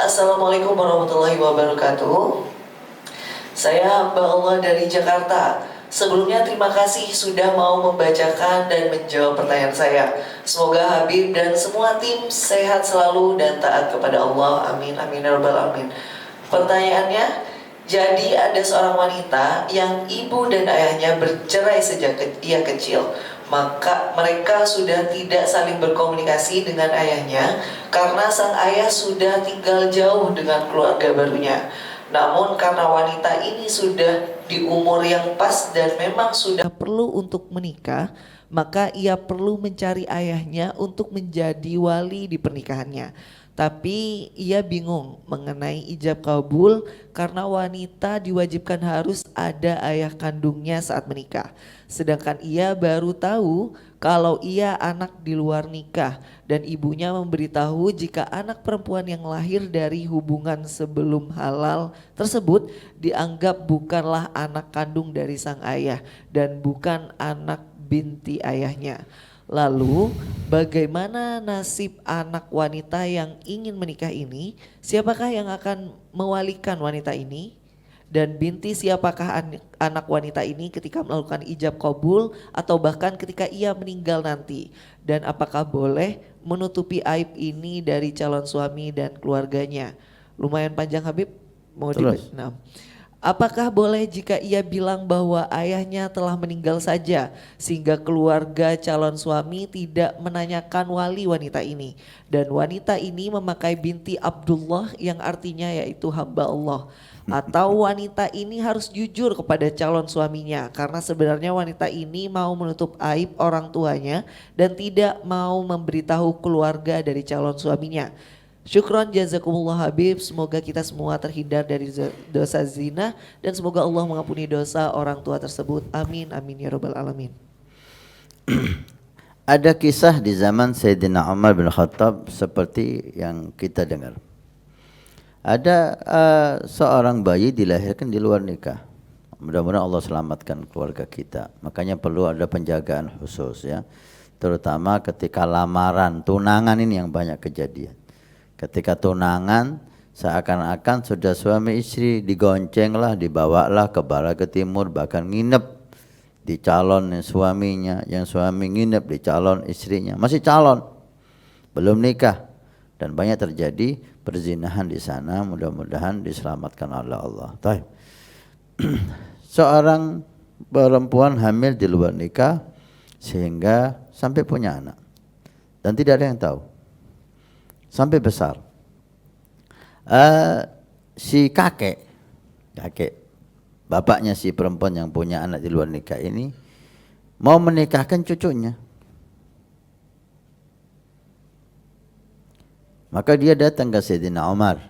Assalamualaikum warahmatullahi wabarakatuh. Saya hamba Allah dari Jakarta. Sebelumnya terima kasih sudah mau membacakan dan menjawab pertanyaan saya. Semoga Habib dan semua tim sehat selalu dan taat kepada Allah. Amin amin ya rabbal alamin. Pertanyaannya, jadi ada seorang wanita yang ibu dan ayahnya bercerai sejak ia kecil. Maka mereka sudah tidak saling berkomunikasi dengan ayahnya karena sang ayah sudah tinggal jauh dengan keluarga barunya. Namun karena wanita ini sudah di umur yang pas dan memang sudah perlu untuk menikah, maka ia perlu mencari ayahnya untuk menjadi wali di pernikahannya. Tapi ia bingung mengenai ijab kabul karena wanita diwajibkan harus ada ayah kandungnya saat menikah. Sedangkan ia baru tahu kalau ia anak di luar nikah dan ibunya memberitahu jika anak perempuan yang lahir dari hubungan sebelum halal tersebut dianggap bukanlah anak kandung dari sang ayah dan bukan anak binti ayahnya. Lalu bagaimana nasib anak wanita yang ingin menikah ini? Siapakah yang akan mewalikan wanita ini? Dan binti siapakah anak wanita ini ketika melakukan ijab kabul atau bahkan ketika ia meninggal nanti? Dan apakah boleh menutupi aib ini dari calon suami dan keluarganya? Lumayan panjang Habib, mau nah. Apakah boleh jika ia bilang bahwa ayahnya telah meninggal saja sehingga keluarga calon suami tidak menanyakan wali wanita ini dan wanita ini memakai binti Abdullah yang artinya yaitu hamba Allah, atau wanita ini harus jujur kepada calon suaminya karena sebenarnya wanita ini mau menutup aib orang tuanya dan tidak mau memberitahu keluarga dari calon suaminya. Syukron jazakumullah Habib, semoga kita semua terhindar dari dosa zina dan semoga Allah mengampuni dosa orang tua tersebut. Amin amin ya rabbal alamin. Ada kisah di zaman Sayyidina Umar bin Khattab seperti yang kita dengar. Ada seorang bayi dilahirkan di luar nikah. Mudah-mudahan Allah selamatkan keluarga kita. Makanya perlu ada penjagaan khusus ya. Terutama ketika lamaran, tunangan ini yang banyak kejadian. Ketika tunangan seakan-akan sudah suami istri digoncenglah, dibawalah ke barat ke timur, bahkan nginep di calon suaminya, yang suami nginep di calon istrinya, masih calon, belum nikah, dan banyak terjadi perzinahan di sana. Mudah-mudahan diselamatkan oleh Allah. Seorang perempuan hamil di luar nikah sehingga sampai punya anak dan tidak ada yang tahu. Sampai besar, si kakek bapaknya si perempuan yang punya anak di luar nikah ini mau menikahkan cucunya. Maka dia datang ke Sayyidina Umar.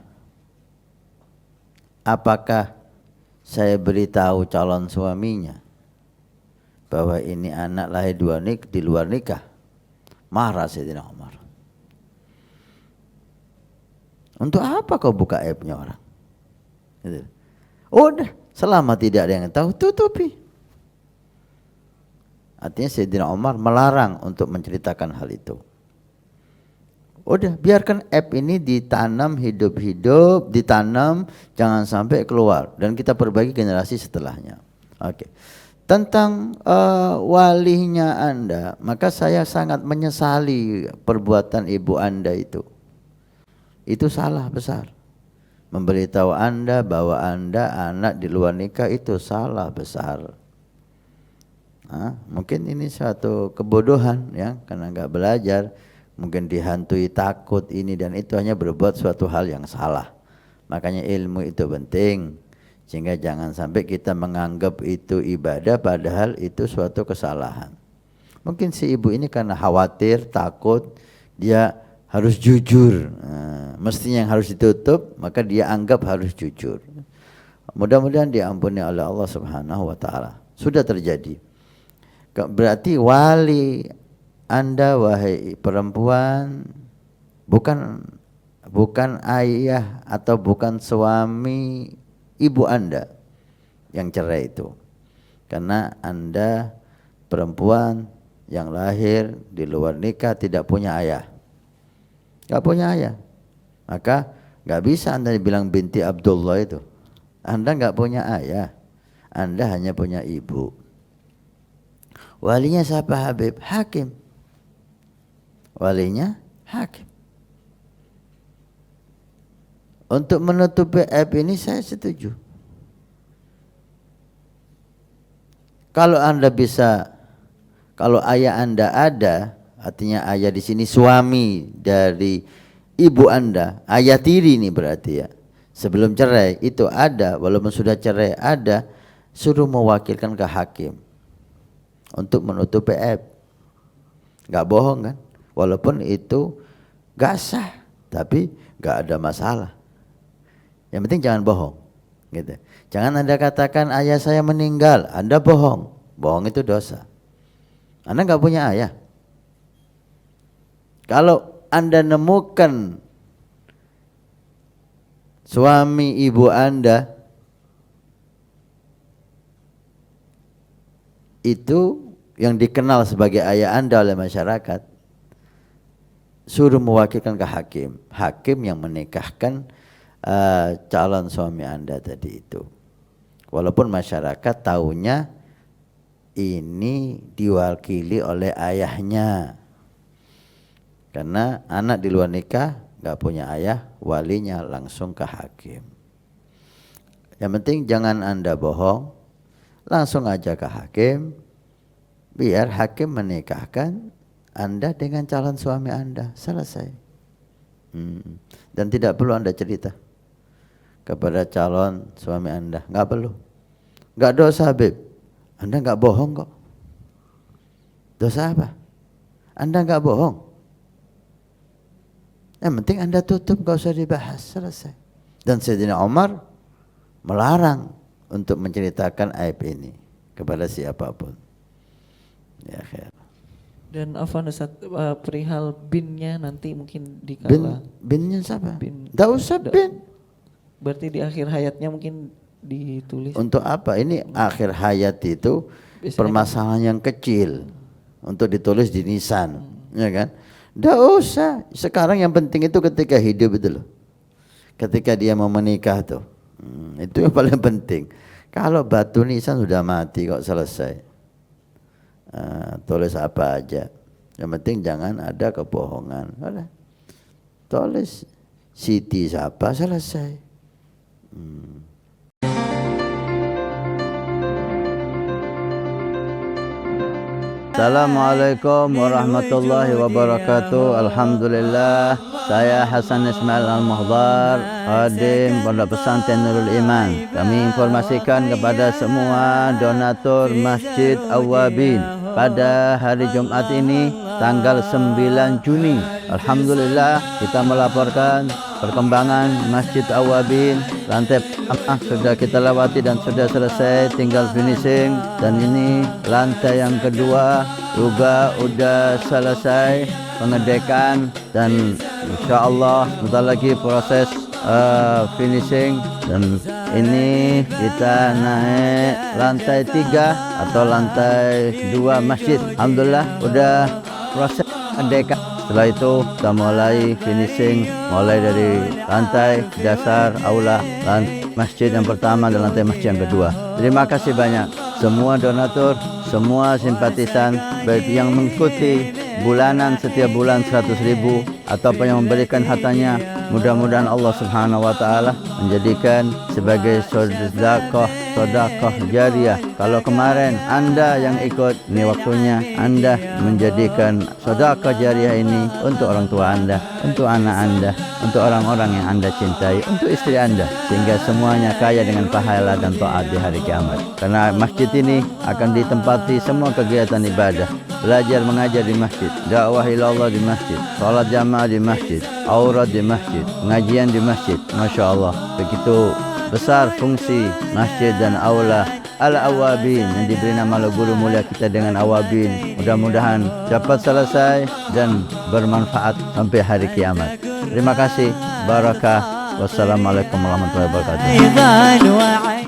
Apakah saya beritahu calon suaminya bahwa ini anak lahir di luar nikah? Marah Sayyidina Umar. Untuk apa kau buka aibnya orang? Gitu. Udah, selama tidak ada yang tahu, tutupi. Artinya Sayyidina Umar melarang untuk menceritakan hal itu. Udah, biarkan aib ini ditanam hidup-hidup, ditanam, jangan sampai keluar. Dan kita perbaiki generasi setelahnya. Oke. Tentang walinya Anda, maka saya sangat menyesali perbuatan ibu Anda itu. Itu salah besar. Memberitahu Anda bahwa Anda anak di luar nikah itu salah besar. Mungkin ini suatu kebodohan ya, karena enggak belajar, mungkin dihantui takut ini dan itu, hanya berbuat suatu hal yang salah. Makanya ilmu itu penting, sehingga jangan sampai kita menganggap itu ibadah padahal itu suatu kesalahan. Mungkin si ibu ini karena khawatir, takut, dia harus jujur, mestinya yang harus ditutup, maka dia anggap harus jujur. Mudah-mudahan diampuni oleh Allah Subhanahu wa taala. Sudah terjadi. Berarti wali Anda wahai perempuan bukan ayah atau bukan suami ibu Anda yang cerai itu. Karena Anda perempuan yang lahir di luar nikah tidak punya ayah. Gak punya ayah, maka Nggak bisa Anda bilang binti Abdullah itu. Anda nggak punya ayah, Anda hanya punya ibu. Walinya siapa Habib? Hakim. Walinya hakim. Untuk menutupi aib ini saya setuju. Kalau Anda bisa, kalau ayah Anda ada, artinya ayah di sini suami dari ibu Anda, ayah tiri ini berarti ya. Sebelum cerai itu ada, walaupun sudah cerai ada, suruh mewakilkan ke hakim untuk menutupi aib. Enggak bohong kan? Walaupun itu enggak sah, tapi enggak ada masalah. Yang penting jangan bohong, gitu. Jangan Anda katakan ayah saya meninggal, Anda bohong. Bohong itu dosa. Anda enggak punya ayah. Kalau Anda nemukan suami ibu Anda itu yang dikenal sebagai ayah Anda oleh masyarakat, suruh mewakilkan ke hakim. Hakim yang menikahkan calon suami Anda tadi itu. Walaupun masyarakat taunya ini diwakili oleh ayahnya. Karena anak di luar nikah gak punya ayah, walinya langsung ke hakim. Yang penting jangan Anda bohong, langsung aja ke hakim, biar hakim menikahkan Anda dengan calon suami Anda, selesai. Dan tidak perlu Anda cerita kepada calon suami Anda, nggak perlu, nggak dosa Habib. Anda nggak bohong kok. Dosa apa? Anda nggak bohong. Yang penting Anda tutup, nggak usah dibahas, selesai. Dan Sayyidina Umar melarang untuk menceritakan aib ini kepada siapapun. Ya khair. Dan Afwan Ustaz, perihal binnya nanti mungkin dikala Binnya siapa? Bin. Nggak usah bin. Berarti di akhir hayatnya mungkin ditulis. Untuk apa? Ini akhir hayat itu biasanya permasalahan yang kecil untuk ditulis di nisan, ya kan? Nggak usah. Sekarang yang penting itu ketika hidup itu loh. Ketika dia mau menikah tuh, itu yang paling penting. Kalau batu nisan sudah mati kok, selesai. Tulis apa aja. Yang penting jangan ada kebohongan. Udah. Tulis Siti siapa, selesai. Assalamualaikum warahmatullahi wabarakatuh. Alhamdulillah, saya Hasan Ismail Al-Muhdar, khadim Pondok Pesantren Nurul Iman. Kami informasikan kepada semua donatur Masjid Awwabin pada hari Jumat ini tanggal 9 Juni. Alhamdulillah kita melaporkan perkembangan Masjid Awwabin. Lantai pertama sudah kita lewati dan sudah selesai, tinggal finishing. Dan ini lantai yang kedua juga sudah selesai pengedekan, dan insyaallah sebentar lagi proses finishing. Dan ini kita naik lantai 3 atau lantai 2 masjid. Alhamdulillah udah proses pengedekan. Setelah itu kita mulai finishing, mulai dari lantai dasar aula, masjid yang pertama dan lantai masjid yang kedua. Terima kasih banyak semua donatur, semua simpatisan, baik yang mengikuti bulanan setiap bulan 100.000 ataupun yang memberikan hartanya. Mudah-mudahan Allah Subhanahu wa taala menjadikan sebagai sedekah jariah. Kalau kemarin Anda yang ikut, ini waktunya Anda menjadikan sedekah jariah ini untuk orang tua Anda, untuk anak Anda, untuk orang-orang yang Anda cintai, untuk istri Anda, sehingga semuanya kaya dengan pahala dan taat di hari kiamat. Karena masjid ini akan ditempati semua kegiatan ibadah. Belajar mengajar di masjid, dakwah ilallah di masjid, salat jamaah di masjid, aurat di masjid, pengajian di masjid. Masya Allah, begitu besar fungsi masjid dan aula Al-Awwabin yang diberi nama oleh guru mulia kita dengan Awwabin. Mudah-mudahan cepat selesai dan bermanfaat sampai hari kiamat. Terima kasih. Barakah. Wassalamualaikum warahmatullahi wabarakatuh.